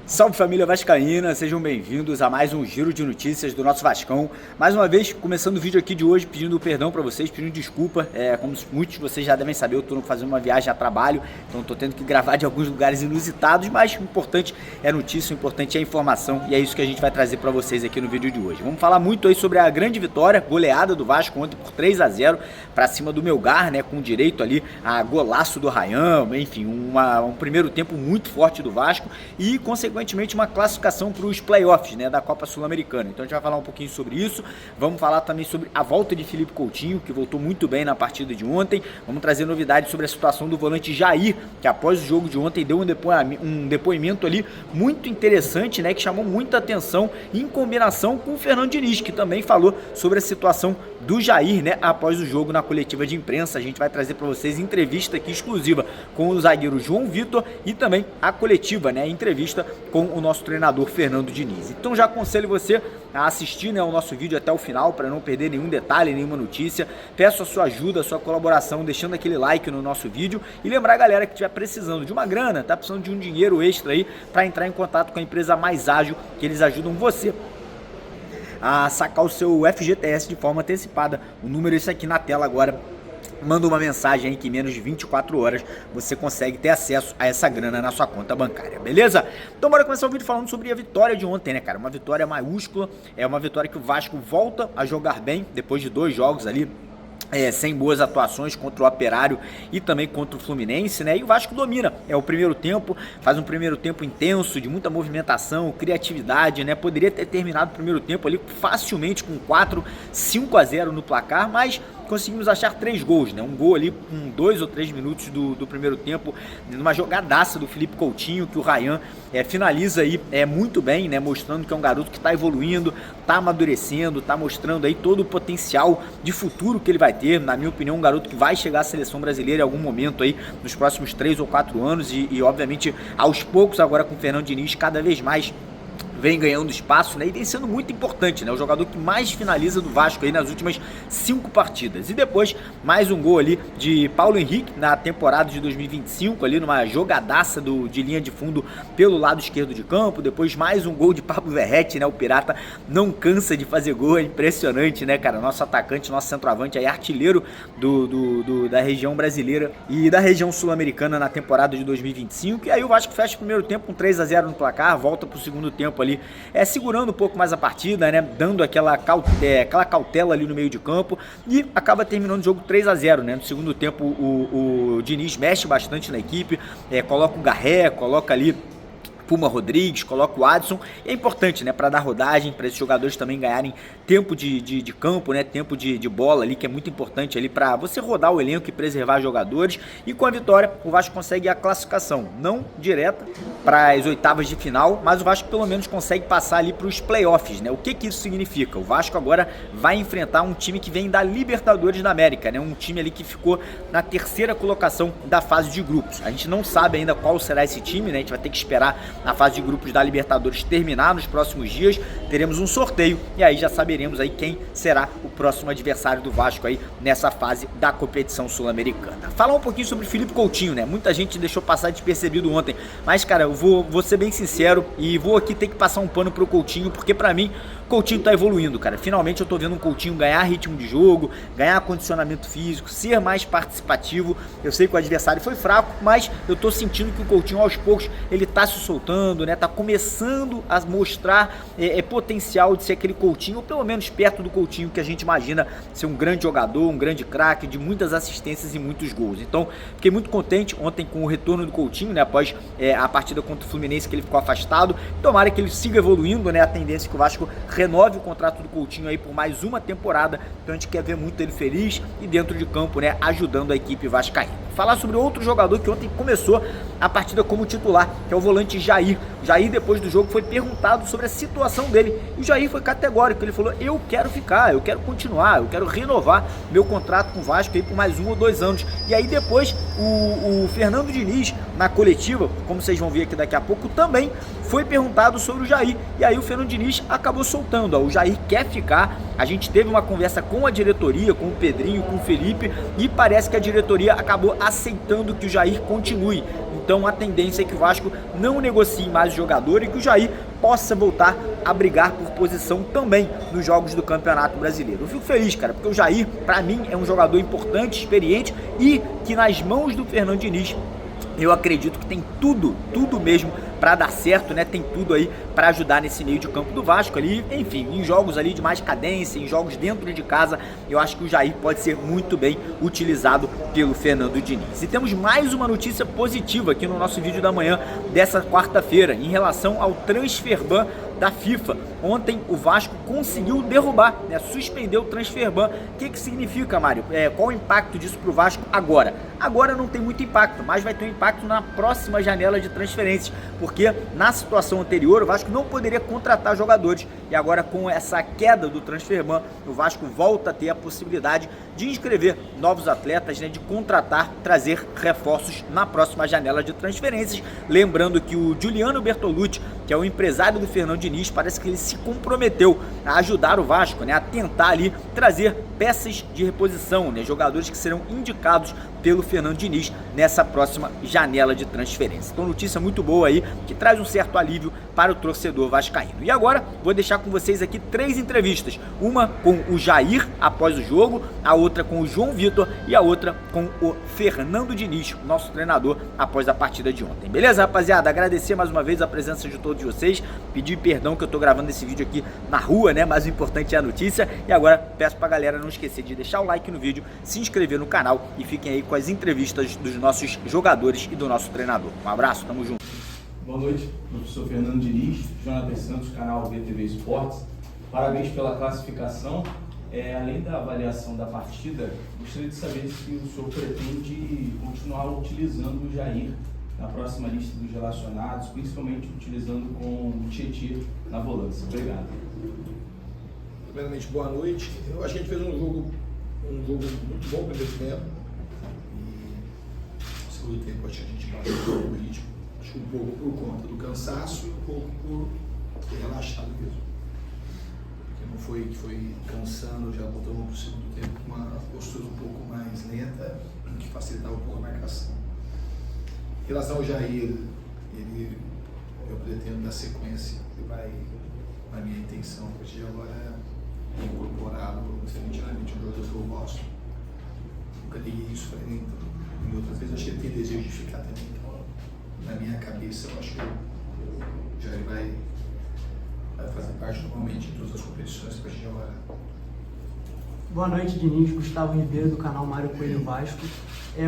Salve família vascaína, sejam bem-vindos a mais um giro de notícias do nosso Vascão. Mais uma vez, começando o vídeo aqui de hoje, pedindo perdão para vocês, pedindo desculpa. Como muitos de vocês já devem saber, eu estou fazendo uma viagem a trabalho, então estou tendo que gravar de alguns lugares inusitados, mas o importante é a notícia, o importante é a informação, e é isso que a gente vai trazer para vocês aqui no vídeo de hoje. Vamos falar muito aí sobre a grande vitória, goleada do Vasco ontem por 3-0 para cima do Melgar, né, com direito ali a golaço do Ryan, enfim, um primeiro tempo muito forte do Vasco e, consequentemente, uma classificação para os playoffs, né, da Copa Sul-Americana. Então a gente vai falar um pouquinho sobre isso, vamos falar também sobre a volta de Felipe Coutinho, que voltou muito bem na partida de ontem, vamos trazer novidades sobre a situação do volante Jair, que após o jogo de ontem deu um depoimento ali muito interessante, né, que chamou muita atenção em combinação com o Fernando Diniz, que também falou sobre a situação do Jair, né, após o jogo na coletiva de imprensa. A gente vai trazer para vocês entrevista aqui exclusiva com o zagueiro João Vitor e também a coletiva, né, entrevista com o nosso treinador Fernando Diniz. Então já aconselho você a assistir, né, o nosso vídeo até o final para não perder nenhum detalhe, nenhuma notícia. Peço a sua ajuda, a sua colaboração, deixando aquele like no nosso vídeo e lembrar a galera que estiver precisando de uma grana, tá precisando de um dinheiro extra aí para entrar em contato com a empresa Mais Ágil, que eles ajudam você a sacar o seu FGTS de forma antecipada. O número é esse aqui na tela agora. Manda uma mensagem aí que em menos de 24 horas você consegue ter acesso a essa grana na sua conta bancária, beleza? Então bora começar o vídeo falando sobre a vitória de ontem, né, cara? Uma vitória maiúscula, é uma vitória que o Vasco volta a jogar bem depois de 2 jogos ali sem boas atuações contra o Operário e também contra o Fluminense, né? E o Vasco domina, o primeiro tempo, faz um primeiro tempo intenso, de muita movimentação, criatividade, né? Poderia ter terminado o primeiro tempo ali facilmente com 5-0 no placar, mas conseguimos achar 3 gols, né? Um gol ali com 2 ou 3 minutos do primeiro tempo, numa jogadaça do Felipe Coutinho, que o Ryan finaliza aí muito bem, né? Mostrando que é um garoto que está evoluindo, está amadurecendo, está mostrando aí todo o potencial de futuro que ele vai ter. Na minha opinião, um garoto que vai chegar à seleção brasileira em algum momento aí, nos próximos 3 ou 4 anos e obviamente, aos poucos agora com o Fernando Diniz, cada vez mais vem ganhando espaço, né, e vem sendo muito importante, né, o jogador que mais finaliza do Vasco aí nas últimas 5 partidas. E depois, mais um gol ali de Paulo Henrique na temporada de 2025, ali numa jogadaça de linha de fundo pelo lado esquerdo de campo. Depois mais um gol de Pablo Verratti, né, o Pirata não cansa de fazer gol, é impressionante, né, cara, nosso atacante, nosso centroavante aí, artilheiro da região brasileira e da região sul-americana na temporada de 2025. E aí o Vasco fecha o primeiro tempo com 3-0 no placar, volta pro segundo tempo ali segurando um pouco mais a partida, né, dando aquela cautela ali no meio de campo e acaba terminando o jogo 3-0, né. No segundo tempo o Diniz mexe bastante na equipe, coloca o Garré, coloca ali Puma Rodrigues, coloca o Adson, e é importante, né, para dar rodagem, para esses jogadores também ganharem tempo de campo, né, tempo de bola ali, que é muito importante ali para você rodar o elenco e preservar jogadores. E com a vitória, o Vasco consegue a classificação, não direta para as oitavas de final, mas o Vasco pelo menos consegue passar ali para os playoffs, né. O que isso significa? O Vasco agora vai enfrentar um time que vem da Libertadores da América, né, um time ali que ficou na 3ª colocação da fase de grupos. A gente não sabe ainda qual será esse time, né, a gente vai ter que esperar na fase de grupos da Libertadores terminar nos próximos dias. Teremos um sorteio e aí já saberemos aí quem será o próximo adversário do Vasco aí nessa fase da competição sul-americana. Falar um pouquinho sobre Felipe Coutinho, né? Muita gente deixou passar despercebido ontem, mas cara, eu vou ser bem sincero e vou aqui ter que passar um pano pro Coutinho, porque pra mim Coutinho tá evoluindo, cara. Finalmente eu tô vendo um Coutinho ganhar ritmo de jogo, ganhar condicionamento físico, ser mais participativo. Eu sei que o adversário foi fraco, mas eu tô sentindo que o Coutinho aos poucos ele tá se soltando, né? Tá começando a mostrar potencial de ser aquele Coutinho, ou pelo menos perto do Coutinho que a gente imagina ser um grande jogador, um grande craque, de muitas assistências e muitos gols. Então, fiquei muito contente ontem com o retorno do Coutinho, né? Após a partida contra o Fluminense, que ele ficou afastado. Tomara que ele siga evoluindo, né? A tendência é que o Vasco renove o contrato do Coutinho aí por mais uma temporada. Então a gente quer ver muito ele feliz e dentro de campo, né, ajudando a equipe vascaína. falar sobre outro jogador que ontem começou a partida como titular, que é o volante Jair. O Jair, depois do jogo, foi perguntado sobre a situação dele, e o Jair foi categórico, ele falou: eu quero ficar, eu quero continuar, eu quero renovar meu contrato com o Vasco aí por mais 1 ou 2 anos. E aí depois o Fernando Diniz, na coletiva, como vocês vão ver aqui daqui a pouco, também foi perguntado sobre o Jair, e aí o Fernando Diniz acabou soltando: ó, o Jair quer ficar. A gente teve uma conversa com a diretoria, com o Pedrinho, com o Felipe, e parece que a diretoria acabou aceitando que o Jair continue. Então a tendência é que o Vasco não negocie mais o jogador e que o Jair possa voltar a brigar por posição também nos jogos do Campeonato Brasileiro. Eu fico feliz, cara, porque o Jair, pra mim, é um jogador importante, experiente, e que nas mãos do Fernando Diniz, eu acredito que tem tudo mesmo para dar certo, né? Tem tudo aí para ajudar nesse meio de campo do Vasco ali, enfim, em jogos ali de mais cadência, em jogos dentro de casa, eu acho que o Jair pode ser muito bem utilizado pelo Fernando Diniz. E temos mais uma notícia positiva aqui no nosso vídeo da manhã dessa quarta-feira, em relação ao transfer ban da FIFA. Ontem o Vasco conseguiu derrubar, né, suspendeu o transfer ban. O que significa, Mário? Qual o impacto disso para o Vasco agora? Agora não tem muito impacto, mas vai ter um impacto na próxima janela de transferências, porque na situação anterior o Vasco não poderia contratar jogadores, e agora com essa queda do transfer ban, o Vasco volta a ter a possibilidade de inscrever novos atletas, né, de contratar, trazer reforços na próxima janela de transferências. Lembrando que o Giuliano Bertolucci, que é o empresário do Fernando Diniz, parece que ele se comprometeu a ajudar o Vasco, né, a tentar ali trazer peças de reposição, né, jogadores que serão indicados pelo Fernando Diniz nessa próxima janela de transferência. Então, notícia muito boa aí, que traz um certo alívio para o torcedor vascaíno. E agora, vou deixar com vocês aqui 3 entrevistas. Uma com o Jair após o jogo, a outra com o João Vitor e a outra com o Fernando Diniz, nosso treinador, após a partida de ontem. Beleza, rapaziada? Agradecer mais uma vez a presença de todos vocês, pedir perdão que eu tô gravando esse vídeo aqui na rua, né? Mas o importante é a notícia. E agora, peço pra galera não esquecer de deixar o like no vídeo, se inscrever no canal e fiquem aí com as entrevistas dos nossos jogadores e do nosso treinador. Um abraço, tamo junto. Boa noite, professor Fernando Diniz, Jonathan Santos, canal VTV Esportes. Parabéns pela classificação. Além da avaliação da partida, gostaria de saber se o senhor pretende continuar utilizando o Jair na próxima lista dos relacionados, principalmente utilizando com o Tietê na volância. Obrigado. Primeiramente, boa noite. Eu acho que a gente fez um jogo muito bom primeiro tempo. E no segundo tempo, acho que a gente baixou o ritmo. Acho que um pouco por conta do cansaço e um pouco por ter relaxado mesmo. Porque não foi que foi cansando, já voltamos para o segundo tempo com uma postura um pouco mais lenta, que facilitava um pouco a marcação. Em relação ao Jair, eu pretendo dar sequência, a minha intenção a partir de agora é incorporá-lo definitivamente um jogador que eu gosto. Nunca liguei isso para ele, então, e outras vezes acho que ele tem desejo de ficar também. Então, na minha cabeça, eu acho que o Jair vai fazer parte normalmente de todas as competições a partir de agora. Boa noite, Diniz. Gustavo Ribeiro, do canal Mário Coelho Vasco.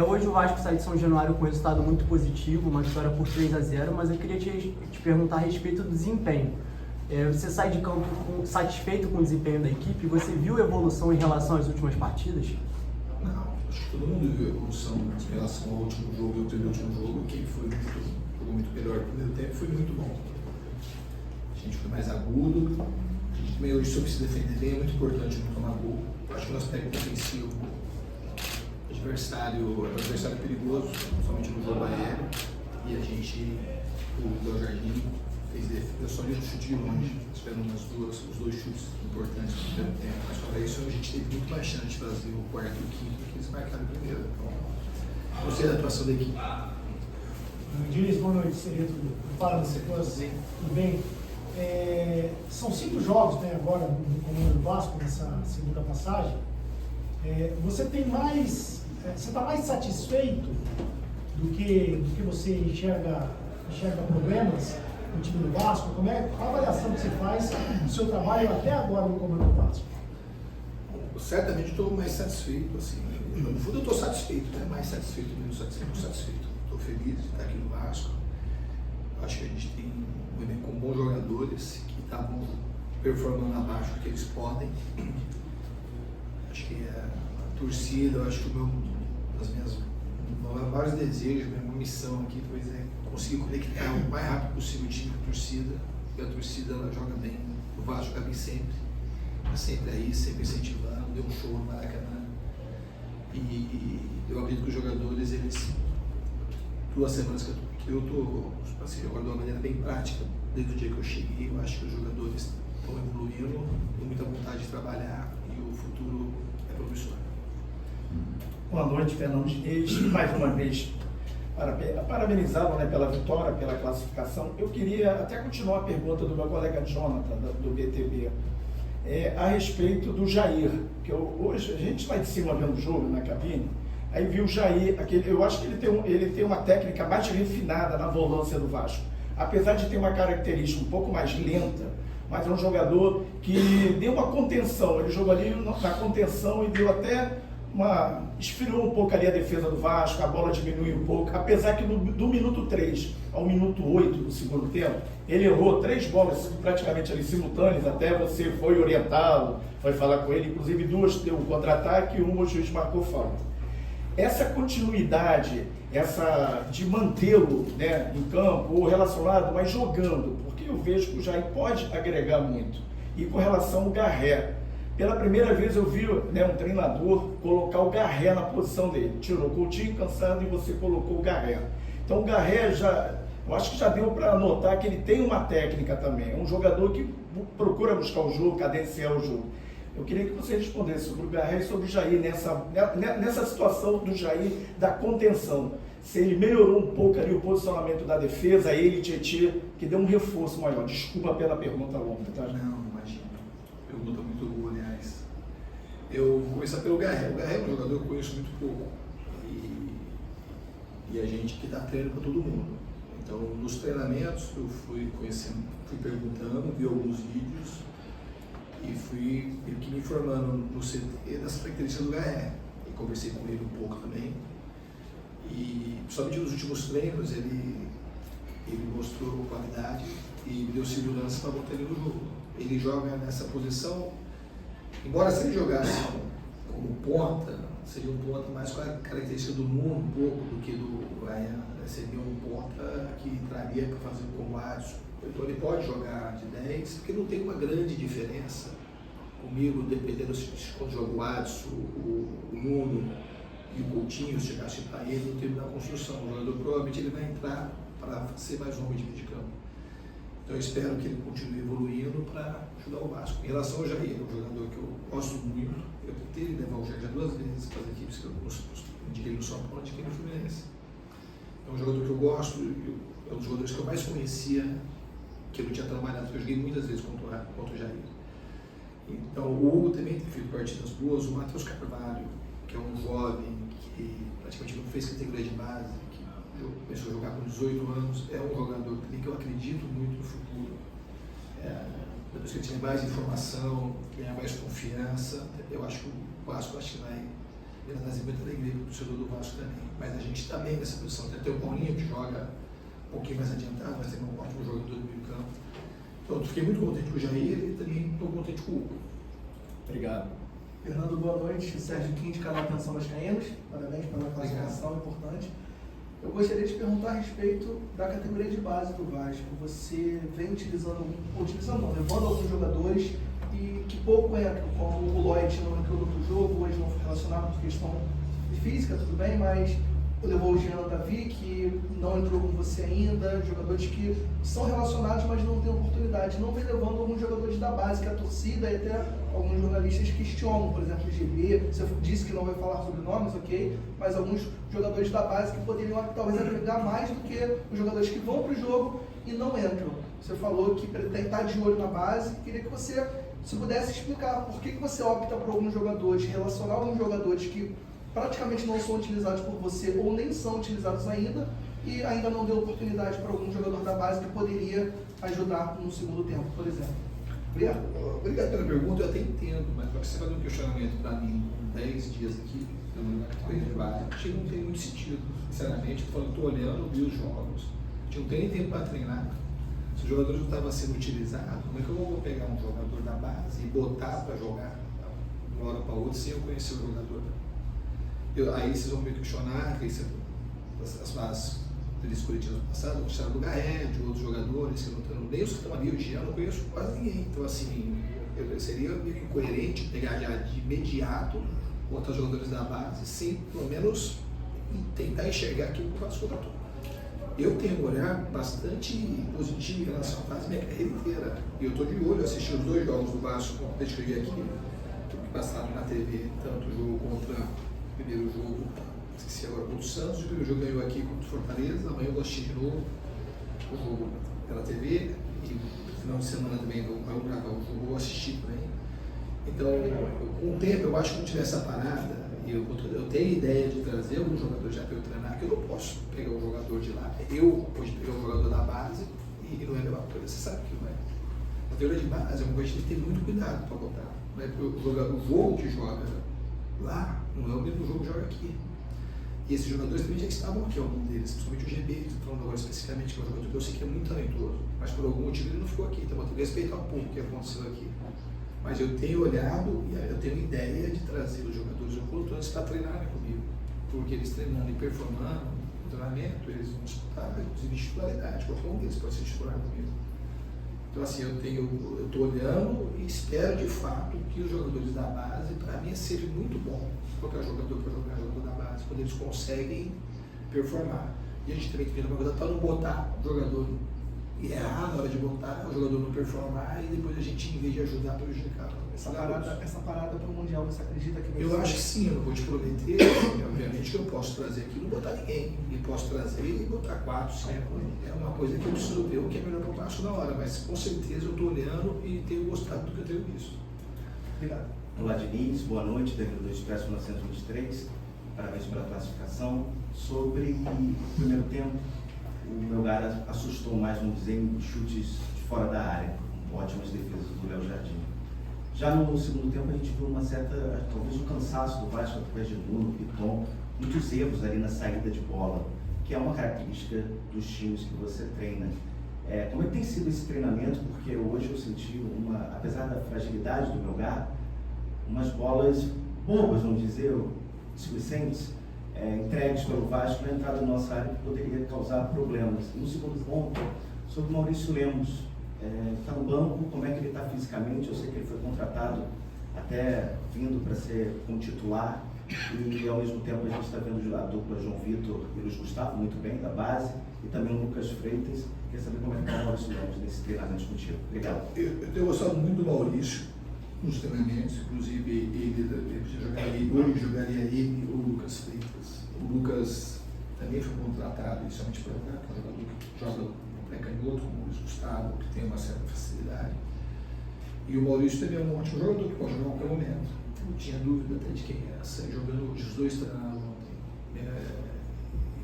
Hoje o Vasco sai de São Januário com um resultado muito positivo, uma vitória por 3-0, mas eu queria te perguntar a respeito do desempenho. Você sai de campo satisfeito com o desempenho da equipe? Você viu evolução em relação às últimas partidas? Não, acho que todo mundo viu evolução em relação ao último jogo e ao penúltimo jogo. A equipe jogou muito melhor no primeiro tempo, foi muito bom. A gente foi mais agudo, a gente também hoje soube se defender bem, é muito importante não tomar gol. Acho que o aspecto defensivo, o adversário perigoso, principalmente no jogo aéreo, e a gente, o Léo Jardim, fez defesa só de um chute de longe, esperando os dois chutes importantes no primeiro tempo, mas fora isso a gente teve muito mais chance de fazer o quarto e o quinto do que eles marcaram o primeiro. Então, gostei da atuação da equipe. Diniz, boa noite, seria tudo. Fala da sequência, tudo bem? São 5 jogos, né, agora no comando do Vasco, nessa segunda passagem. Você está mais satisfeito do que você enxerga problemas no time do Vasco? Qual a avaliação que você faz do seu trabalho até agora no comando do Vasco? Eu certamente estou mais satisfeito, assim, no fundo eu estou satisfeito, né? Mais satisfeito, menos satisfeito. Estou feliz de estar aqui no Vasco. Acho que a gente tem um elenco com bons jogadores que estavam performando abaixo do que eles podem. Acho que a torcida, eu acho que uma vários desejos, uma missão aqui, pois é conseguir conectar o mais rápido possível o time com a torcida, e a torcida ela joga bem, o Vasco joga bem sempre, está sempre aí, sempre incentivando, deu um show no Maracanã, e eu acredito que os jogadores, eles, 2 semanas que eu estou, assim, agora de uma maneira bem prática, desde o dia que eu cheguei, eu acho que os jogadores estão evoluindo, com muita vontade de trabalhar, e o futuro é promissor. Boa noite, Fernando Diniz. Mais uma vez, parabenizá-lo, né, pela vitória, pela classificação. Eu queria até continuar a pergunta do meu colega Jonathan, do BTB, a respeito do Jair, que hoje a gente vai de cima vendo o jogo na cabine, aí viu o Jair, eu acho que ele tem uma técnica mais refinada na volância do Vasco, apesar de ter uma característica um pouco mais lenta, mas é um jogador que deu uma contenção, ele jogou ali na contenção e deu até esfriou um pouco ali a defesa do Vasco, a bola diminuiu um pouco, apesar que do minuto 3 ao minuto 8 do segundo tempo, ele errou 3 bolas praticamente ali simultâneas, até você foi orientá-lo, foi falar com ele, inclusive 2 deu um contra-ataque e 1 o juiz marcou falta. Essa continuidade, de mantê-lo, né, em campo, ou relacionado, mas jogando, porque eu vejo que o Jair pode agregar muito. E com relação ao Garré, pela primeira vez eu vi, né, um treinador colocar o Garré na posição dele. Tirou o Coutinho cansado e você colocou o Garré. Então o Garré eu acho que já deu para notar que ele tem uma técnica também. É um jogador que procura buscar o jogo, cadenciar o jogo. Eu queria que você respondesse sobre o Garré e sobre o Jair, nessa situação do Jair, da contenção. Se ele melhorou um pouco ali o posicionamento da defesa, ele, Tietê, que deu um reforço maior. Desculpa pela pergunta longa, tá? Não, imagina. Pergunta muito boa, aliás. Eu vou começar pelo Garré. O Garré é um jogador que eu conheço muito pouco. E a gente que dá treino para todo mundo. Então, nos treinamentos, eu fui conhecendo, fui perguntando, vi alguns vídeos e fui meio que me informando no CT das características do Garré. E conversei com ele um pouco também. E, principalmente nos últimos treinos, ele mostrou qualidade e me deu segurança para botar ele no jogo. Ele joga nessa posição, embora se ele jogasse como ponta, seria um ponta mais com a característica do Nuno um pouco do que do Ryan, seria um ponta que entraria para fazer com o Adson. Então ele pode jogar de 10, porque não tem uma grande diferença comigo, dependendo se quando joga o Adson, o Nuno e o Coutinho, se chegasse para ele no tempo da construção. O jogador provavelmente ele vai entrar para ser mais homem de meio de campo. Então eu espero que ele continue evoluindo para ajudar o Vasco. Em relação ao Jair, é um jogador que eu gosto muito. Eu tentei levar o Jair já 2 vezes para as equipes que eu indiquei no São Paulo e indiquei no Fluminense. É um jogador que eu gosto, é um dos jogadores que eu mais conhecia, que eu não tinha trabalhado, porque eu joguei muitas vezes contra o Jair. Então o Hugo também tem feito partidas boas, o Matheus Carvalho, que é um jovem que praticamente não fez categoria de base, começou a jogar com 18 anos, é um jogador também que eu acredito muito no futuro. Depois que ele tiver mais informação, ganhar mais confiança, eu acho que o Vasco vai trazer muita alegria para o torcedor do Vasco também. Mas a gente está bem nessa posição. Tem até o Paulinho que joga um pouquinho mais adiantado, mas tem um ótimo jogador do meio campo. Então eu fiquei muito contente com o Jair e também estou contente com o Hugo. Obrigado. Fernando, boa noite. Sérgio Quinte, canal Atenção Vascaínos. Parabéns pela classificação importante. Eu gostaria de perguntar a respeito da categoria de base do Vasco. Você vem levando alguns jogadores e que pouco entram, como o Lloyd não entrou no jogo, hoje não foi relacionado por questão física, tudo bem, mas levou o Jean Davi, que não entrou com você ainda, jogadores que são relacionados, mas não têm oportunidade. Não vem levando alguns jogadores da base, que a torcida e até alguns jornalistas questionam, por exemplo, o GB, você disse que não vai falar sobre nomes, ok, mas alguns jogadores da base que poderiam talvez agregar mais do que os jogadores que vão para o jogo e não entram. Você falou que pretende estar de olho na base, queria que você, se pudesse explicar por que você opta por alguns jogadores, relacionar alguns jogadores que praticamente não são utilizados por você ou nem são utilizados ainda e ainda não deu oportunidade para algum jogador da base que poderia ajudar no segundo tempo, por exemplo. Obrigado. Obrigado pela pergunta, eu até entendo, mas para você fazer um questionamento para mim com 10 dias aqui, na categoria de base, acho que não tem muito sentido, sinceramente. Estou olhando, vi os jogos, a gente não tem nem tempo para treinar. Se o jogador não estava sendo utilizado, como é que eu vou pegar um jogador da base e botar para jogar de uma hora para outra sem eu conhecer o jogador? Aí vocês vão me questionar, as más entrevistas coletivas passadas, o Thiago Garré, de outros jogadores, que eu não nem os que estão ali hoje, eu não conheço quase ninguém. Então, assim, seria meio incoerente pegar já de imediato outros jogadores da base, sem pelo menos tentar enxergar aquilo que o Vasco contratou. Eu tenho um olhar bastante positivo em relação à base minha carreira inteira. E eu estou de olho, assisti os 2 jogos do Vasco, como eu escrevi aqui, passaram na TV, tanto o jogo contra o primeiro jogo, esqueci agora, contra o Santos, o primeiro jogo ganhou aqui contra o Fortaleza, amanhã eu vou assistir de novo o jogo pela TV, e no final de semana também vou gravar o jogo, vou assistir também. Então, com o tempo, eu acho que não tiver essa parada, e eu tenho ideia de trazer algum jogador já para eu treinar, que eu não posso pegar um jogador de lá. Eu hoje pegar um jogador da base e não é a mesma coisa, você sabe que não é. A teoria de base é uma coisa que tem que ter muito cuidado para botar. Não é? O jogo que joga lá não é o mesmo jogo que joga aqui. E esses jogadores também já estavam aqui, algum deles, principalmente o GB, que estou falando agora especificamente, que é um jogador que eu sei que é muito talentoso, mas por algum motivo ele não ficou aqui, então eu tenho que respeitar um pouco o que aconteceu aqui. Mas eu tenho olhado e eu tenho ideia de trazer os jogadores ocultantes para treinarem comigo, porque eles treinando e performando no treinamento, eles vão disputar, inclusive, titularidade, qualquer um deles pode ser titular comigo. Então, assim, eu estou olhando e espero de fato que os jogadores da base, para mim, seja muito bom qualquer jogador para jogar jogador da base, quando eles conseguem performar. E a gente também tem que cuidar para não botar o jogador e errar na hora de botar, o jogador não performar e depois a gente, em vez de ajudar, prejudicar. Essa parada para o Mundial, você acredita que vai Eu ser? acho que sim, eu não vou te prometer, obviamente que eu posso trazer aqui e não botar ninguém. E posso trazer e botar 4, 5. É uma coisa que eu preciso ver o que é melhor para o Vasco na hora, mas com certeza eu estou olhando e tenho gostado do que eu tenho visto. Obrigado. Olá, Diniz, boa noite, Danilo do Expresso 1923, parabéns pela classificação. Sobre o primeiro tempo, o Melgar assustou mais, vamos dizer, em chutes de fora da área, com ótimas defesas do Léo Jardim. Já no segundo tempo a gente viu uma certa, talvez um cansaço do Vasco através de Nuno, Piton, muitos erros ali na saída de bola, que é uma característica dos times que você treina. Como é que tem sido esse treinamento? Porque hoje eu senti, apesar da fragilidade do Melgar, umas bolas bobas, vamos dizer, displicentes, entregues pelo Vasco na entrada da nossa área, que poderia causar problemas. E no segundo ponto, sobre o Maurício Lemos, está no banco, como é que ele está fisicamente? Eu sei que ele foi contratado até vindo para ser um titular, e ao mesmo tempo a gente está vendo a dupla João Vitor e Luiz Gustavo muito bem, da base, e também o Lucas Freitas. Quer saber como é que está o Maurício Lemos nesse treinamento contigo? Obrigado. Eu tenho gostado muito do Maurício nos treinamentos, inclusive ele jogaria ele ou o Lucas Freitas. O Lucas também foi contratado inicialmente para jogar, que é um jogador que joga no pé canhoto, como o Luiz Gustavo, que tem uma certa facilidade. E o Maurício também é um ótimo jogador que pode jogar a qualquer momento. Eu tinha dúvida até de quem era, jogando os dois treinaram ontem.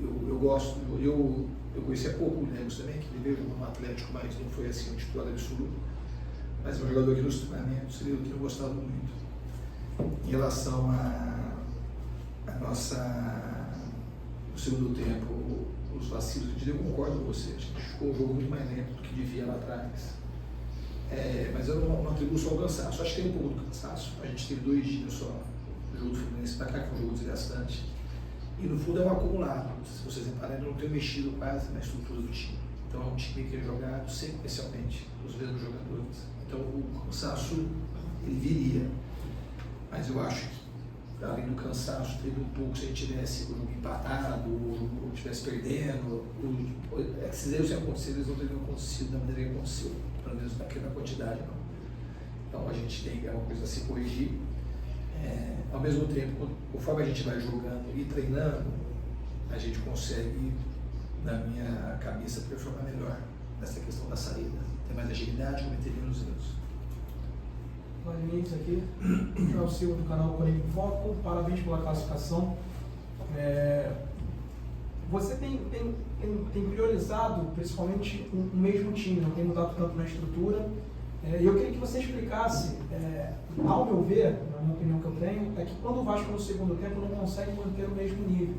Eu gosto, eu conhecia pouco o Lemos também, que ele veio jogar no Atlético, mas não foi assim um titular absoluto. Mas é um jogador que nos treinamentos eu tenho gostado muito. Em relação a no segundo tempo, os vacilos, eu concordo com você, acho que ficou um jogo muito mais lento do que devia lá atrás. Mas eu não atribuo só ao cansaço, acho que tem um pouco do cansaço. A gente teve 2 dias só do jogo do Fluminense para cá, que foi um jogo desgastante. E no fundo é um acumulado. Se vocês repararem, eu não tenho mexido quase na estrutura do time. Então é um time que é jogado sequencialmente, os mesmos jogadores. Então o cansaço ele viria. Mas eu acho que, além do cansaço, teve um pouco, se a gente tivesse o jogo empatado, ou estivesse perdendo, esses erros tinham acontecido, eles não teriam acontecido da maneira que aconteceu, pelo menos naquela quantidade não. Então a gente tem uma coisa a se corrigir. Ao mesmo tempo, conforme a gente vai jogando e treinando, a gente consegue, na minha cabeça, performar melhor nessa questão da saída. Ter mais agilidade, cometer menos erros. Valinites aqui, é o CEO do canal Corinthians em Foco, parabéns pela classificação. Você tem priorizado principalmente um mesmo time, não tem mudado tanto na estrutura. E eu queria que você explicasse, ao meu ver, na minha opinião que eu tenho, é que quando o Vasco no segundo tempo não consegue manter o mesmo nível.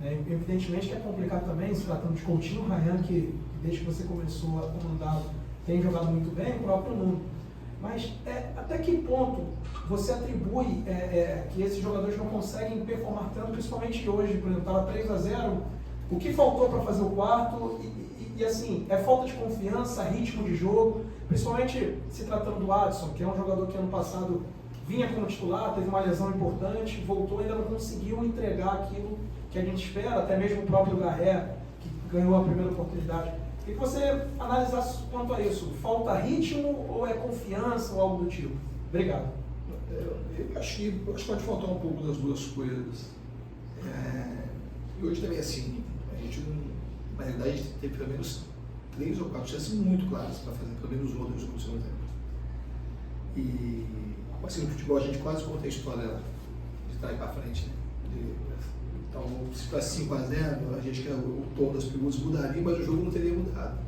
Evidentemente que é complicado também, se tratando de Coutinho, Ryan, que desde que você começou a comandar tem jogado muito bem, o próprio Nuno. Mas até que ponto você atribui que esses jogadores não conseguem performar tanto, principalmente hoje, por exemplo, estava 3-0, O que faltou para fazer o quarto? E assim, é falta de confiança, ritmo de jogo, principalmente se tratando do Adson, que é um jogador que ano passado vinha como titular, teve uma lesão importante, voltou e ainda não conseguiu entregar aquilo que a gente espera, até mesmo o próprio Garré, que ganhou a primeira oportunidade. Queria que você analisasse quanto a isso. Falta ritmo ou é confiança ou algo do tipo? Obrigado. Eu acho que pode faltar um pouco das duas coisas. E hoje também, assim, a gente não, na realidade, a gente teve pelo menos 3 ou 4 chances muito claras para fazer pelo menos um ou 2 gols no segundo tempo. E, assim, no futebol a gente quase conta a história de trás para frente, né? Então, se fosse 5-0, a gente quer o tom das perguntas mudaria, mas o jogo não teria mudado.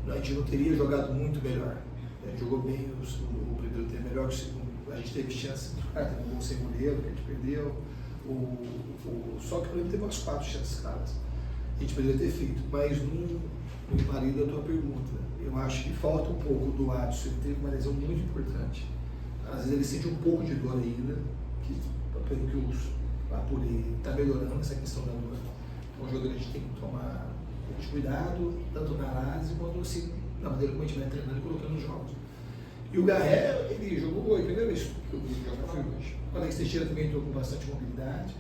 A gente não teria jogado muito melhor. A gente jogou bem o primeiro tempo, melhor que o segundo. A gente teve chance, teve um gol sem goleiro, que a gente perdeu. Só que o Flamengo teve umas 4 chances claras. A gente poderia ter feito, mas no marido da tua pergunta, eu acho que falta um pouco do Adson. Ele teve uma lesão muito importante. Às vezes ele sente um pouco de dor ainda, que, pelo que eu apurei, está melhorando essa questão da dor. Então, o jogador a gente tem que tomar um pouco de cuidado, tanto na análise quanto assim, na maneira como a gente vai treinando e colocando nos jogos. E o Garré, ele jogou, a primeira vez que eu vi jogar foi hoje. O Alex Teixeira também entrou com bastante mobilidade.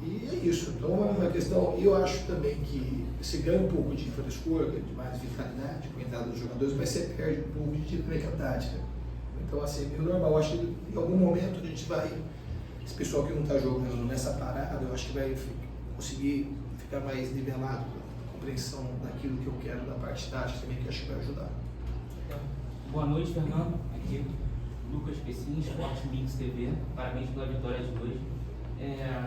E é isso. Então, é uma questão. Eu acho também que você ganha um pouco de frescor, de mais vitalidade com a entrada dos jogadores, mas você perde um pouco de dinâmica tática. Então, assim, é meio normal. Eu acho que em algum momento a gente vai. Esse pessoal que não está jogando nessa parada, eu acho que vai conseguir ficar mais nivelado a compreensão daquilo que eu quero da parte tática também, que eu acho que vai ajudar. Boa noite, Fernando. Aqui, Lucas Pecins, Sport Mix TV. Parabéns pela vitória de hoje.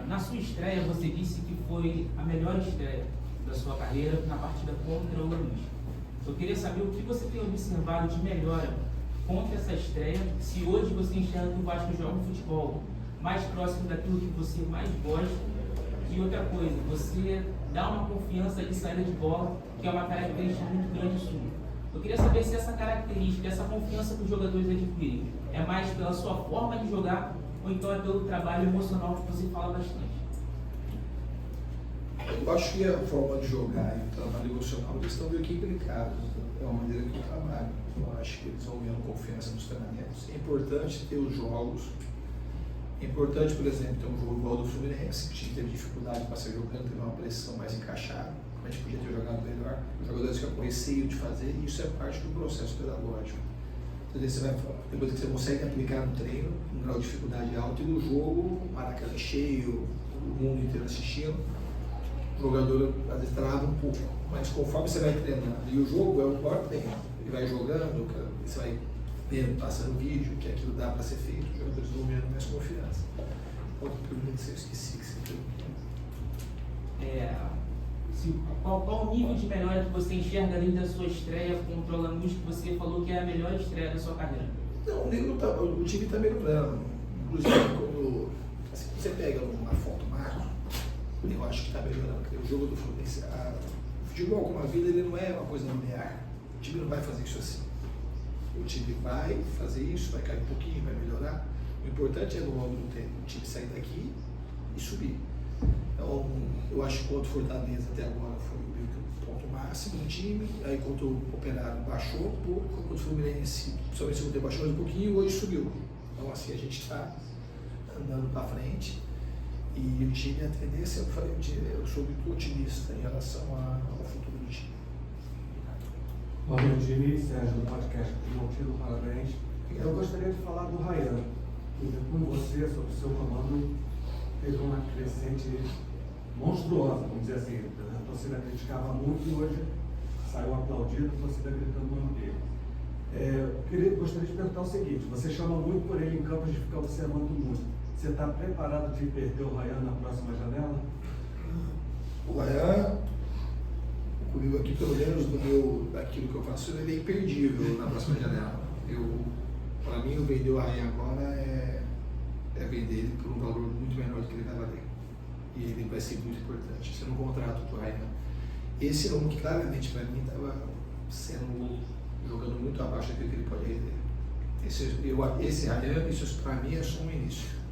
Na sua estreia, você disse que foi a melhor estreia da sua carreira na partida contra o Lanús. Eu queria saber o que você tem observado de melhora contra essa estreia, se hoje você enxerga que o Vasco joga um futebol mais próximo daquilo que você mais gosta. E outra coisa, você dá uma confiança de saída de bola, que é uma característica muito grande sua. Eu queria saber se essa característica, essa confiança que os jogadores adquirem, é mais pela sua forma de jogar ou então é pelo trabalho emocional que você fala bastante? Eu acho que a forma de jogar e o trabalho emocional eles estão meio que implicados. É uma maneira que eu trabalho. Eu acho que eles vão ganhando confiança nos treinamentos. É importante ter os jogos. É importante, por exemplo, ter um jogo igual do Fluminense, que a gente teve dificuldade para ser jogando, teve uma pressão mais encaixada. A gente podia ter jogado melhor. Os jogadores ficam com receio de fazer, e isso é parte do processo pedagógico. Você vai, depois que você consegue aplicar no treino, um grau de dificuldade alto, e no jogo, o Maracanã cheio, o mundo inteiro assistindo, o jogador às vezes trava um pouco, mas conforme você vai treinando, e o jogo é o maior tempo, ele vai jogando, você vai vendo, passando vídeo, que aquilo dá para ser feito, os jogadores vão ganhando mais confiança. Outra pergunta que eu esqueci que você perguntou. Qual o nível de melhora que você enxerga além da sua estreia contra o Lanús, que você falou que é a melhor estreia da sua carreira? Não, o time está melhorando. Inclusive, quando você pega uma foto macro, eu acho que está melhorando. O jogo do Fluminense, o futebol como a vida, ele não é uma coisa linear. O time não vai fazer isso assim. O time vai fazer isso, vai cair um pouquinho, vai melhorar. O importante é no longo do tempo o time sair daqui e subir. Então, eu acho que contra o Fortaleza até agora foi o ponto máximo do time, aí contra o Operário baixou um pouco, contra o Fluminense, principalmente o segundo tempo baixou mais um pouquinho e hoje subiu. Então, assim, a gente está andando para frente e o time, a tendência, eu sou muito otimista em relação ao futuro do time. Boa noite, Diniz, Sérgio, do podcast Motivo, parabéns. Eu gostaria de falar do Ryan, que com você, sob o seu comando, teve uma crescente monstruosa, vamos dizer assim. A torcida criticava muito e hoje saiu aplaudido, a torcida gritando o nome dele. Gostaria de perguntar o seguinte: você chama muito por ele em campo de ficar observando muito. Você está preparado de perder o Ryan na próxima janela? O Ryan, comigo aqui, pelo menos daquilo que eu faço, ele é imperdível na próxima janela. Para mim, o vender o Ryan agora é vender ele por um valor muito menor do que ele vai valer. E ele vai ser muito importante. Você não contrata o Ryan. Esse é um que claramente para mim estava jogando muito abaixo daquilo que ele pode render. Esse Ryan, isso para mim é só um início.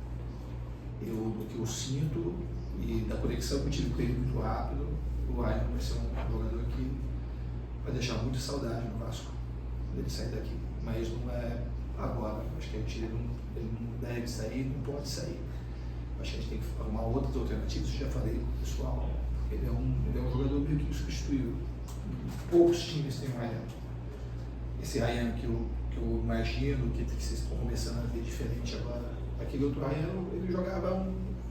Do que eu sinto e da conexão que eu tive com ele muito rápido, o Ryan vai ser um jogador que vai deixar muito saudade no Vasco dele sair daqui, mas não é agora. Acho que ele não deve sair, não pode sair. Acho que a gente tem que arrumar outras alternativas. Eu já falei com o pessoal, ele é um jogador meio que insubstituível. Poucos times têm o Ryan. Esse Ryan que eu imagino que vocês estão começando a ver diferente agora. Aquele outro Ryan, ele jogava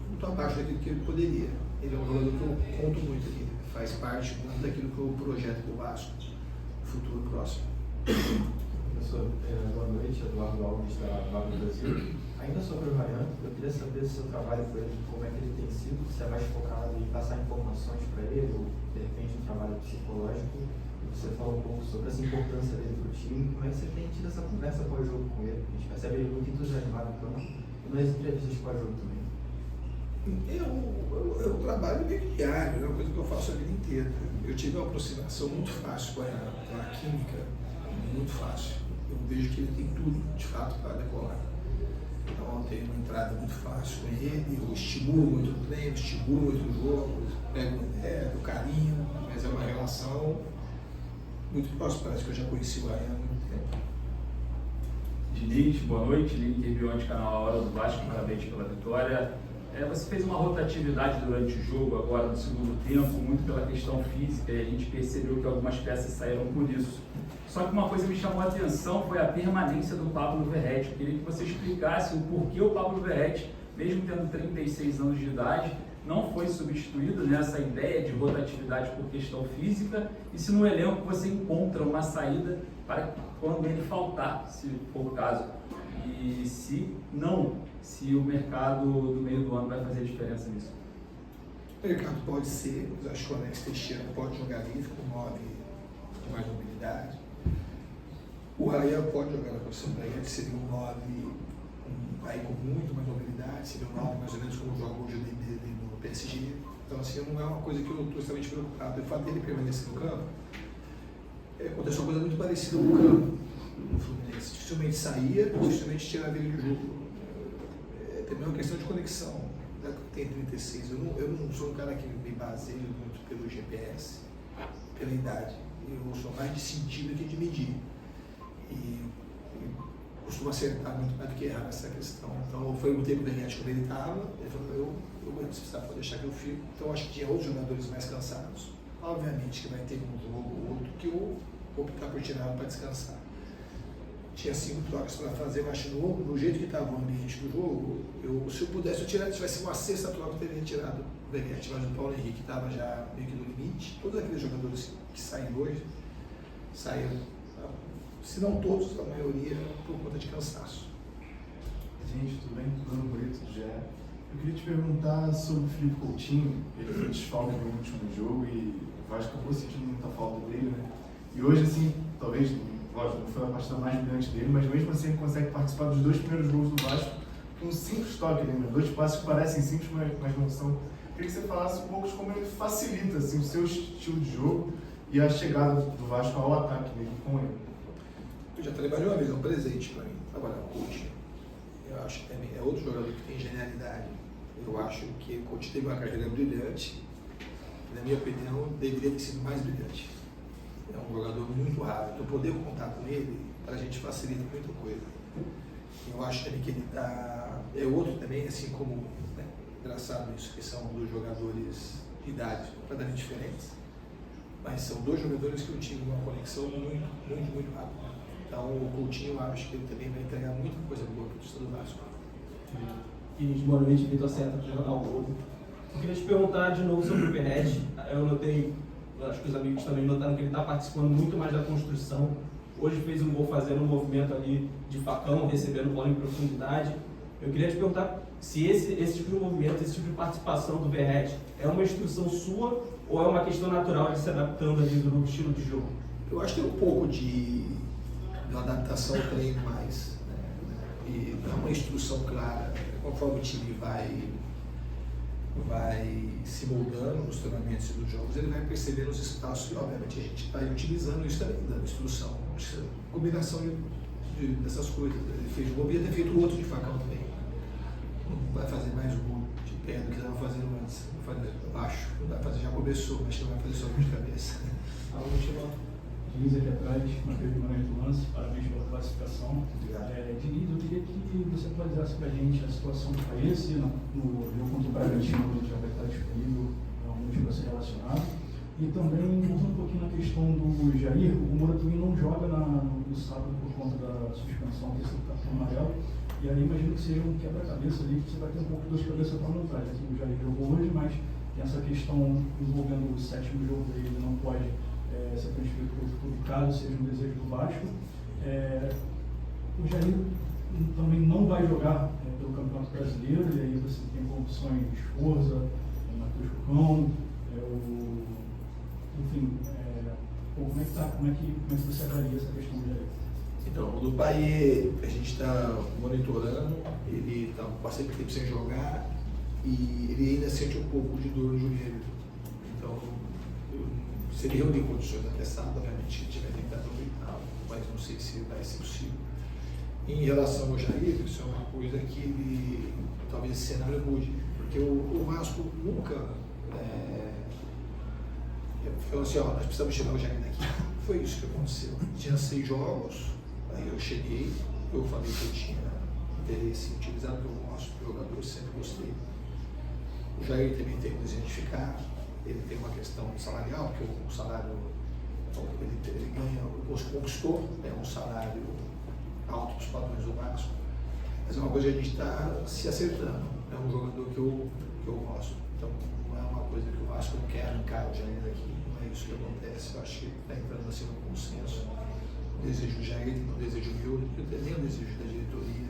muito abaixo daquilo que ele poderia. Ele é um jogador que eu conto muito aqui, faz parte muito daquilo que eu projeto do Vasco, no futuro próximo. Professor, boa noite, Eduardo Alves da Vaga do Brasil. Ainda sobre o Ryan, eu queria saber se o seu trabalho com ele, como é que ele tem sido, se é mais focado em passar informações para ele, ou de repente um trabalho psicológico. Você falou um pouco sobre essa importância dele para o time, como é que você tem tido essa conversa pós-jogo com ele? A gente percebe ele muito entusiasmado no campo e nas entrevistas pós-jogo também. Eu trabalho meio que diário, é uma coisa que eu faço a vida inteira. Eu tive uma aproximação muito fácil com a química, muito fácil. Eu vejo que ele tem tudo, de fato, para decolar. Então eu tenho uma entrada muito fácil com ele, eu estimulo muito o treino, estimulo muito o jogo, pego uma ideia, do carinho, mas é uma relação muito próxima, parece que eu já conheci o Ryan há muito tempo. Diniz, boa noite, Link Herbione, canal A Hora do Vasco, parabéns pela vitória. Você fez uma rotatividade durante o jogo, agora no segundo tempo, muito pela questão física, e a gente percebeu que algumas peças saíram por isso. Só que uma coisa que me chamou a atenção foi a permanência do Pablo Verratti. Eu queria que você explicasse o porquê o Pablo Verratti, mesmo tendo 36 anos de idade, não foi substituído nessa ideia de rotatividade por questão física, e se no elenco você encontra uma saída para quando ele faltar, se for o caso. E se não, se o mercado do meio do ano vai fazer diferença nisso. O mercado pode ser, mas acho que o Alex Teixeira pode jogar livre com 9 com mais mobilidade. O Ryan pode jogar na posição para ele, seria um 9 aí com muito mais mobilidade, seria um 9 mais ou menos como joga hoje dele no PSG. Então assim, não é uma coisa que eu estou extremamente preocupado. O fato dele permanecer no campo, aconteceu uma coisa muito parecida com o campo no Fluminense. Dificilmente saía, dificilmente tirava ele do jogo. Também é uma questão de conexão. Tem 36, eu não sou um cara que me baseio muito pelo GPS, pela idade. Eu sou mais de sentir do que de medir. E costumo acertar muito mais do que errar nessa questão. Então, foi o tempo do Verratti quando ele estava, ele falou, eu vou precisar, pode deixar que eu fico. Então, acho que tinha outros jogadores mais cansados. Obviamente que vai ter um jogo ou outro que eu vou optar por tirar para descansar. Tinha 5 trocas para fazer, mas no jeito que estava o ambiente do jogo, se eu pudesse, eu tiraria, se tivesse uma sexta troca, eu teria tirado o Verratti, mas o Paulo Henrique estava já meio que no limite. Todos aqueles jogadores que saem hoje, saíram, se não todos, a maioria, por conta de cansaço. Gente, tudo bem? Bruno Brito, do GE. Eu queria te perguntar sobre o Felipe Coutinho. Ele foi desfalque no último jogo e o Vasco acabou sentindo muita falta dele, né? E hoje, assim, talvez, lógico, não foi a partida mais brilhante dele, mas mesmo assim ele consegue participar dos 2 primeiros gols do Vasco com simples toques, né? 2 passes que parecem simples, mas não são. Eu queria que você falasse um pouco de como ele facilita assim, o seu estilo de jogo e a chegada do Vasco ao ataque dele com ele. Eu já trabalhei uma vez, é um presente para mim, trabalhar com o Coutinho. Eu acho que também é outro jogador que tem genialidade. Eu acho que o Coutinho teve uma carreira brilhante, na minha opinião, deveria ter sido mais brilhante. É um jogador muito raro, então poder contar com ele, para a gente facilita muita coisa. Eu acho também que ele está... É outro também, assim como, né, engraçado isso, que são 2 jogadores de idades completamente diferentes, mas são 2 jogadores que eu tive uma conexão muito rápida. Então o Coutinho, eu acho que ele também vai entregar muita coisa boa para o torcedor do Vasco. Boa noite, Vitor Seta, do Jornal o Globo. Eu queria te perguntar de novo sobre o Verratti. Eu notei, acho que os amigos também notaram que ele está participando muito mais da construção. Hoje fez um gol fazendo um movimento ali de facão, recebendo bola em profundidade. Eu queria te perguntar se esse tipo de movimento, esse tipo de participação do Verratti é uma instrução sua ou é uma questão natural de se adaptando ali no estilo de jogo? Eu acho que tem um pouco de adaptação ao treino mais, né? E dá uma instrução clara, conforme o time vai se moldando nos treinamentos e nos jogos, ele vai percebendo os espaços e obviamente a gente está utilizando isso também, dando instrução, combinação dessas coisas. Ele fez um gol, ia ter feito outro de facão também, não vai fazer mais um gol de desempenho do que estava fazendo antes. Eu acho, já começou, mas não vai fazer só de cabeça. A última, Diniz aqui atrás, Matheus Guimarães do Lance, parabéns pela classificação. Diniz, eu queria que você atualizasse para a gente a situação do país, no jogo contra o Bragantino, que já vai estar disponível realmente para ser relacionado. E também, voltando um pouquinho na questão do Jair, o Moura também não joga no sábado por conta da suspensão desse cartão amarelo. E aí imagino que seja um quebra-cabeça ali, que você vai ter um pouco de dor de cabeça para montar. Já que o Jair jogou hoje, mas tem essa questão envolvendo o 7º jogo dele, ele não pode ser transferido para o clube, caso seja um desejo do Vasco. O Jair também não vai jogar pelo Campeonato Brasileiro, e aí você tem como opções Forza, Matheus Cocão, enfim, como é que você avalia essa questão do Jair? Então, o do Bahia, a gente está monitorando, ele está bastante tempo sem jogar e ele ainda sente um pouco de dor no joelho. Então, se ele reunir condições até sábado, obviamente, se tiver tentado no mas não sei se vai ser possível. Em relação ao Jair, isso é uma coisa que ele, talvez esse cenário mude, porque o Vasco nunca falou assim, nós precisamos tirar o Jair daqui. Foi isso que aconteceu. Tinha 6 jogos, aí eu cheguei, eu falei que eu tinha interesse em utilizar, porque eu gosto do jogador, sempre gostei. O Jair também tem um desejo de ficar, ele tem uma questão salarial, porque o salário, ele ganha, conquistou um salário alto para os padrões do Vasco, mas é uma coisa que a gente está se acertando. É um jogador que eu gosto, então não é uma coisa que o Vasco quer arrancar o Jair daqui, não é isso que acontece. Eu acho que está entrando assim no consenso. O desejo do Jair, o desejo meu, nem o desejo da diretoria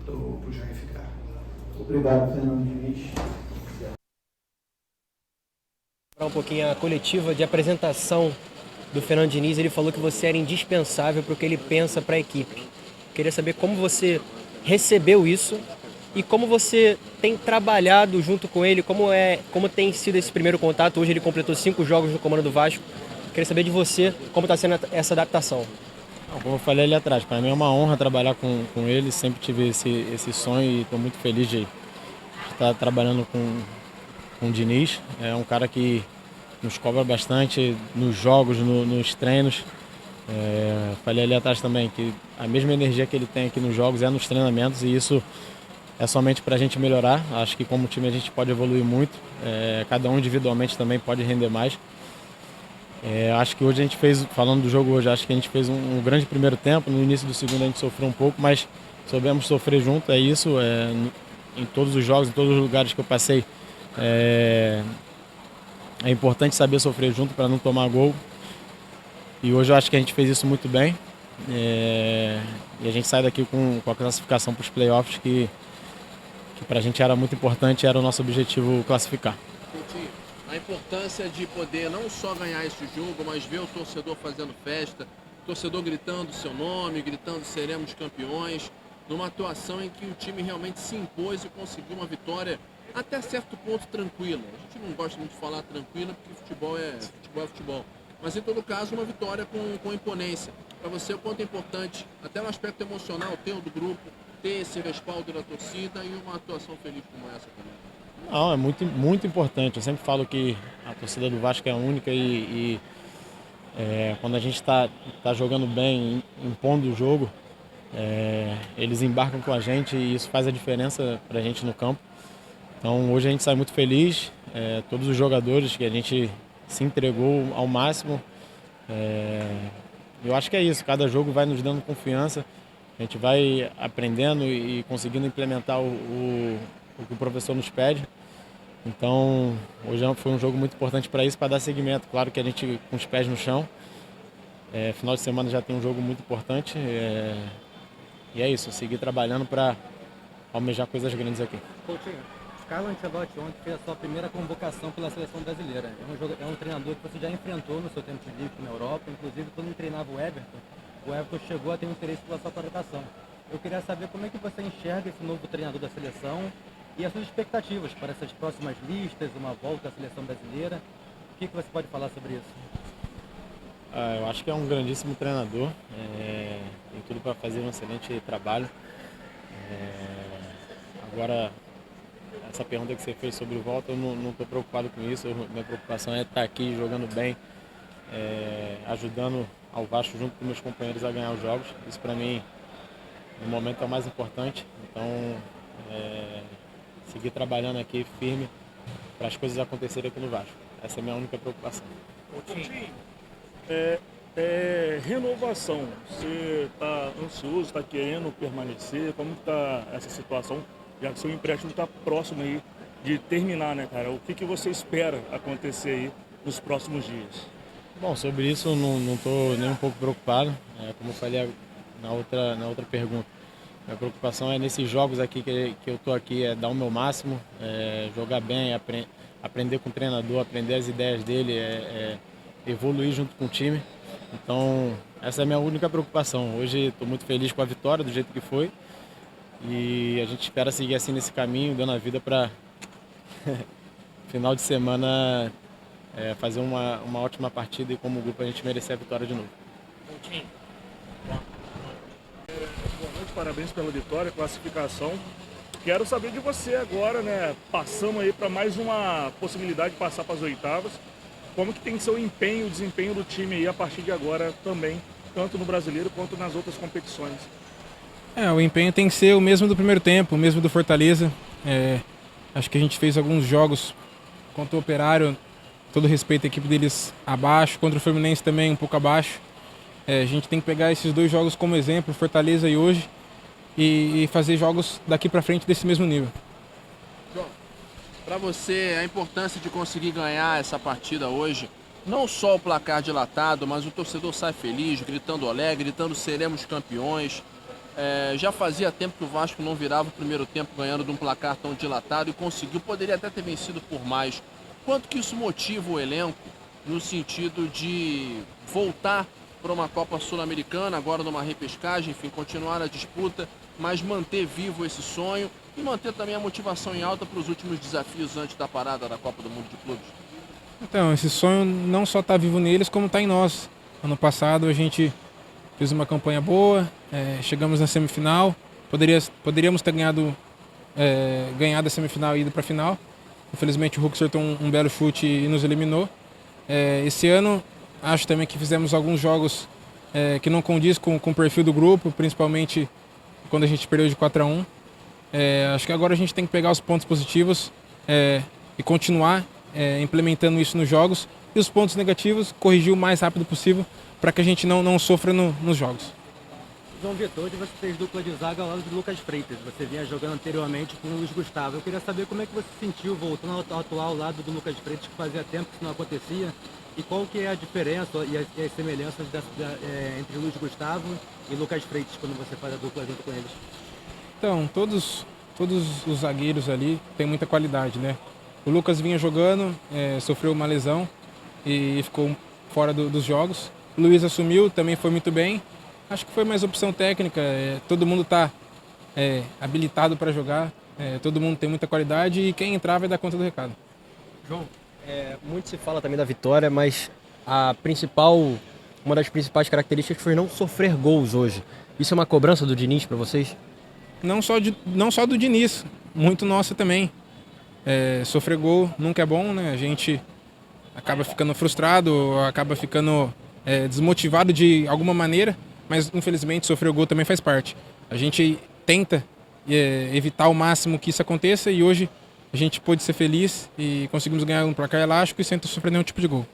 para o Jair ficar. Obrigado, Fernando Diniz. Um pouquinho a coletiva de apresentação do Fernando Diniz, ele falou que você era indispensável para o que ele pensa para a equipe. Queria saber como você recebeu isso e como você tem trabalhado junto com ele, como tem sido esse primeiro contato. Hoje ele completou 5 jogos no comando do Vasco. Queria saber de você como está sendo essa adaptação. Como eu falei ali atrás, para mim é uma honra trabalhar com ele, sempre tive esse sonho e estou muito feliz de estar trabalhando com o Diniz. É um cara que nos cobra bastante nos jogos, nos treinos. Falei ali atrás também que a mesma energia que ele tem aqui nos jogos é nos treinamentos, e isso é somente para a gente melhorar. Acho que como time a gente pode evoluir muito, cada um individualmente também pode render mais. Acho que hoje a gente fez, falando do jogo hoje, acho que a gente fez um grande primeiro tempo. No início do segundo a gente sofreu um pouco, mas soubemos sofrer junto, é isso. Em todos os jogos, em todos os lugares que eu passei, é importante saber sofrer junto para não tomar gol. E hoje eu acho que a gente fez isso muito bem. E a gente sai daqui com a classificação para os playoffs, que para a gente era muito importante, era o nosso objetivo classificar. A importância de poder não só ganhar esse jogo, mas ver o torcedor fazendo festa, o torcedor gritando seu nome, gritando seremos campeões, numa atuação em que o time realmente se impôs e conseguiu uma vitória até certo ponto tranquila. A gente não gosta muito de falar tranquila, porque futebol é futebol. Mas em todo caso, uma vitória com imponência. Para você, o quanto é importante, até no aspecto emocional, ter o do grupo, ter esse respaldo da torcida e uma atuação feliz como essa também. Não, é muito, muito importante. Eu sempre falo que a torcida do Vasco é única e quando a gente está jogando bem, impondo o jogo, eles embarcam com a gente e isso faz a diferença para a gente no campo. Então hoje a gente sai muito feliz, todos os jogadores que a gente se entregou ao máximo. Eu acho que é isso, cada jogo vai nos dando confiança, a gente vai aprendendo e conseguindo implementar o que o professor nos pede. Então, hoje foi um jogo muito importante para isso, para dar seguimento. Claro que a gente com os pés no chão. Final de semana já tem um jogo muito importante. E é isso, seguir trabalhando para almejar coisas grandes aqui. Coutinho, Carlo Ancelotti ontem fez a sua primeira convocação pela seleção brasileira. É um treinador que você já enfrentou no seu tempo de livre na Europa. Inclusive, quando ele treinava o Everton chegou a ter um interesse pela sua contratação. Eu queria saber como é que você enxerga esse novo treinador da seleção e as suas expectativas para essas próximas listas, uma volta à seleção brasileira. O que você pode falar sobre isso? Eu acho que é um grandíssimo treinador, tem tudo para fazer um excelente trabalho. Agora, essa pergunta que você fez sobre volta, eu não estou preocupado com isso. Minha preocupação é estar aqui jogando bem, ajudando ao Vasco junto com meus companheiros a ganhar os jogos. Isso para mim, no momento, é o mais importante. Então, seguir trabalhando aqui firme para as coisas acontecerem aqui no Vasco. Essa é a minha única preocupação. Renovação, você está ansioso, está querendo permanecer? Como está essa situação, já que seu empréstimo está próximo aí de terminar, né, cara? O que você espera acontecer aí nos próximos dias? Bom, sobre isso eu não estou nem um pouco preocupado. Como eu falei na outra pergunta, minha preocupação é nesses jogos aqui que eu estou aqui, dar o meu máximo, jogar bem, aprender com o treinador, aprender as ideias dele, evoluir junto com o time. Então, essa é a minha única preocupação. Hoje estou muito feliz com a vitória, do jeito que foi. E a gente espera seguir assim nesse caminho, dando a vida para final de semana fazer uma ótima partida e como grupo a gente merecer a vitória de novo. Boa noite, parabéns pela vitória, classificação. Quero saber de você agora, né? Passamos aí para mais uma possibilidade de passar para as oitavas. Como que tem que ser o desempenho do time aí a partir de agora também, tanto no Brasileiro quanto nas outras competições? O empenho tem que ser o mesmo do primeiro tempo, o mesmo do Fortaleza. Acho que a gente fez alguns jogos contra o Operário, todo respeito à equipe deles, abaixo, contra o Fluminense também um pouco abaixo. A gente tem que pegar esses dois jogos como exemplo, Fortaleza e hoje, e fazer jogos daqui para frente desse mesmo nível. Para você, a importância de conseguir ganhar essa partida hoje, não só o placar dilatado, mas o torcedor sai feliz, gritando olé, gritando seremos campeões. Já fazia tempo que o Vasco não virava o primeiro tempo ganhando de um placar tão dilatado e conseguiu, poderia até ter vencido por mais. Quanto que isso motiva o elenco no sentido de voltar para uma Copa Sul-Americana, agora numa repescagem, enfim, continuar a disputa, mas manter vivo esse sonho e manter também a motivação em alta para os últimos desafios antes da parada da Copa do Mundo de Clubes? Então, esse sonho não só está vivo neles, como está em nós. Ano passado a gente fez uma campanha boa, chegamos na semifinal, poderíamos ter ganhado a semifinal e ido para a final. Infelizmente o Hulk acertou um belo chute e nos eliminou. Esse ano acho também que fizemos alguns jogos que não condiz com o perfil do grupo, principalmente quando a gente perdeu de 4-1. Acho que agora a gente tem que pegar os pontos positivos e continuar implementando isso nos jogos, e os pontos negativos corrigir o mais rápido possível para que a gente não sofra nos jogos. João Vitor, hoje você fez dupla de zaga ao lado de Lucas Freitas. Você vinha jogando anteriormente com o Luiz Gustavo. Eu queria saber como é que você se sentiu voltando a atuar ao lado do Lucas Freitas, que fazia tempo que isso não acontecia, e qual que é a diferença e as semelhanças entre Luiz Gustavo e Lucas Freitas quando você faz a dupla junto com eles? Então, todos os zagueiros ali têm muita qualidade, né? O Lucas vinha jogando, sofreu uma lesão e ficou fora dos jogos. O Luiz assumiu, também foi muito bem. Acho que foi mais opção técnica, todo mundo está habilitado para jogar, todo mundo tem muita qualidade e quem entrar vai dar conta do recado. João, muito se fala também da vitória, mas uma das principais características foi não sofrer gols hoje. Isso é uma cobrança do Diniz para vocês? Não só do Diniz, muito nossa também. Sofrer gol nunca é bom, né? A gente acaba ficando frustrado, acaba ficando desmotivado de alguma maneira, mas infelizmente sofrer gol também faz parte. A gente tenta evitar ao máximo que isso aconteça e hoje a gente pôde ser feliz e conseguimos ganhar um placar elástico e sem sofrer nenhum tipo de gol.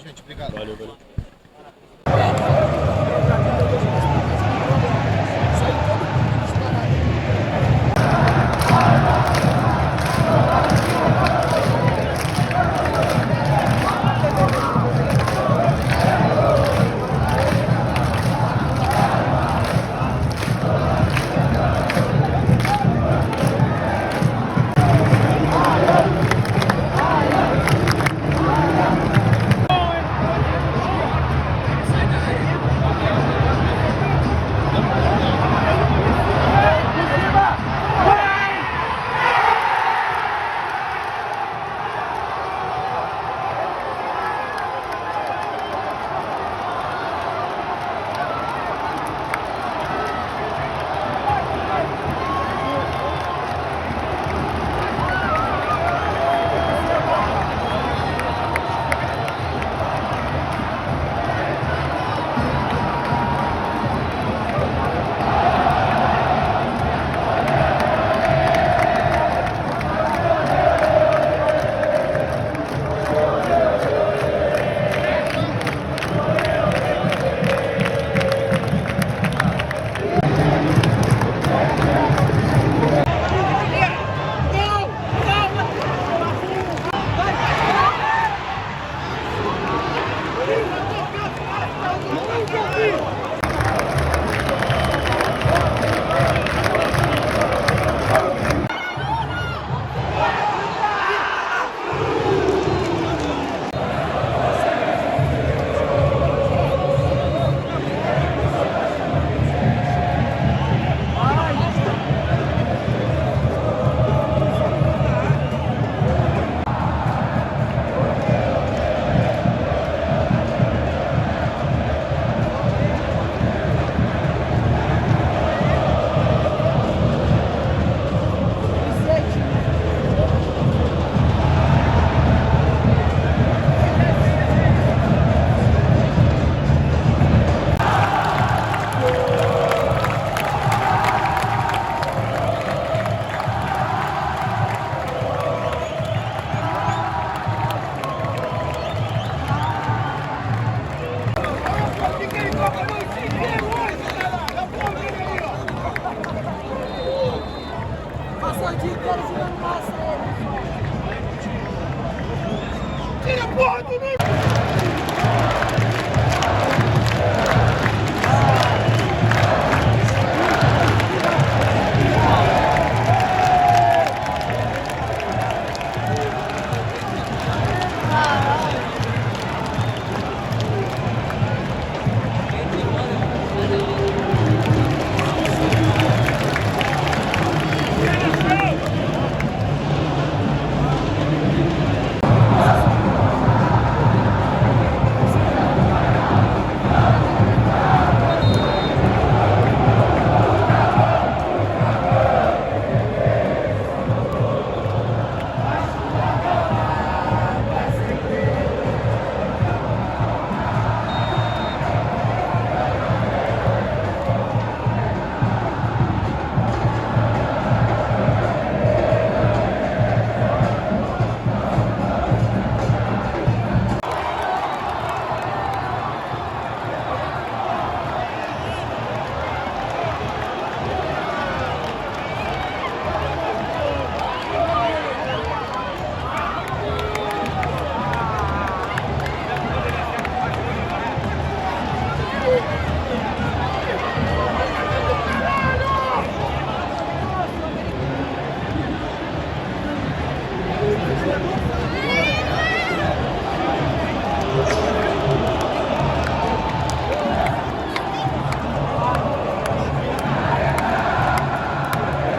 Gente, obrigado. Valeu.